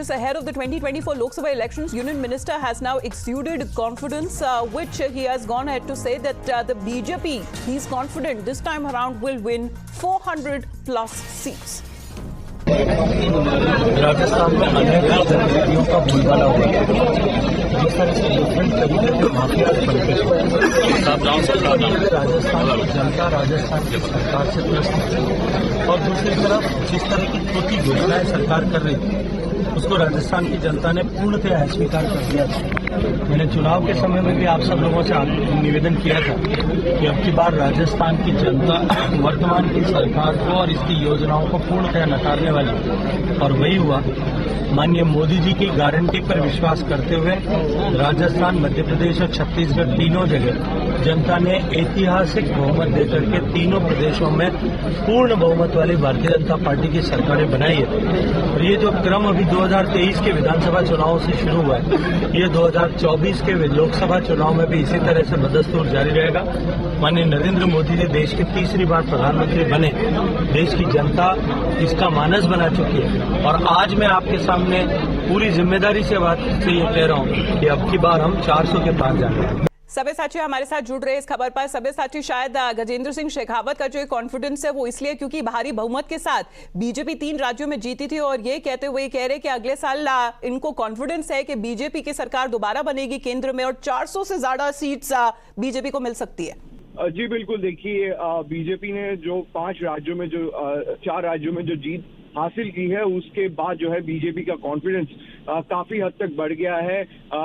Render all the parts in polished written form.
this ahead of the 2024 Lok Sabha elections, Union Minister has now exuded confidence, which he has gone ahead to say that the BJP, he's confident this time around will win 400 plus seats. Rajasthan में अनेक जनजातियों का बोलबाला हो गया जिस तरह से डिफरेंट तरीके के माफिया बनते राजस्थान की जनता राजस्थान की सरकार से त्रस्त है और दूसरी तरफ जिस तरह की छोटी घोषणाएं सरकार कर रही थी उसको राजस्थान की जनता ने पूर्णतः अस्वीकार कर दिया था। मैंने चुनाव के समय में भी आप सब लोगों से निवेदन किया था कि अब की बार राजस्थान की जनता वर्तमान की सरकार को और इसकी योजनाओं को पूर्णतः नकारने वाली और वही हुआ। माननीय मोदी जी की गारंटी पर विश्वास करते हुए राजस्थान, मध्य प्रदेश और छत्तीसगढ़ तीनों जगह जनता ने ऐतिहासिक बहुमत देकर के तीनों प्रदेशों में पूर्ण बहुमत वाली भारतीय जनता पार्टी की सरकारें बनाई है। और ये जो क्रम अभी 2023 के विधानसभा चुनावों से शुरू हुआ है, ये 2024 के लोकसभा चुनाव में भी इसी तरह से बदस्तूर जारी रहेगा। माननीय नरेंद्र मोदी जी देश के तीसरी बार प्रधानमंत्री बने, देश की जनता इसका मानस बना चुकी है और आज मैं आपके सामने पूरी जिम्मेदारी से बात से ये कह रहा हूँ कि अब की बार हम 400 के पार जाएंगे। सब्यसाची हमारे साथ जुड़ रहे इस खबर पर। सब्यसाची, शायद गजेंद्र सिंह शेखावत का जो कॉन्फिडेंस है वो इसलिए क्योंकि भारी बहुमत के साथ बीजेपी 3 राज्यों में जीती थी और ये कहते हुए कह रहे कि अगले साल इनको कॉन्फिडेंस है कि बीजेपी की सरकार दोबारा बनेगी केंद्र में और 400 से ज्यादा सीट्स बीजेपी को मिल सकती है। जी बिल्कुल, देखिए बीजेपी ने जो 4 राज्यों में जो जीत हासिल की है उसके बाद जो है बीजेपी का कॉन्फिडेंस काफी हद तक बढ़ गया है।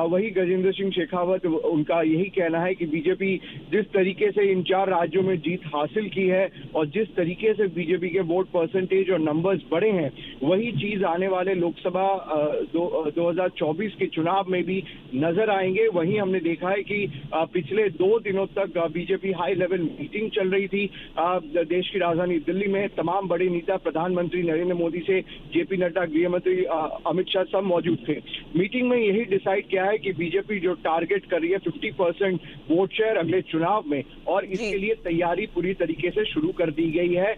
वही गजेंद्र सिंह शेखावत, उनका यही कहना है कि बीजेपी जिस तरीके से इन 4 राज्यों में जीत हासिल की है और जिस तरीके से बीजेपी के वोट परसेंटेज और नंबर्स बढ़े हैं, वही चीज आने वाले लोकसभा 2024 के चुनाव में भी नजर आएंगे। वहीं हमने देखा है कि पिछले 2 दिनों तक बीजेपी हाई लेवल मीटिंग चल रही थी देश की राजधानी दिल्ली में। तमाम बड़े नेता, प्रधानमंत्री नरेंद्र मोदी से जेपी नड्डा, गृह मंत्री अमित शाह सब मौजूद थे। मीटिंग में यही डिसाइड किया है कि बीजेपी जो टारगेट कर रही है 50% वोट शेयर अगले चुनाव में, और इसके लिए तैयारी पूरी तरीके से शुरू कर दी गई है।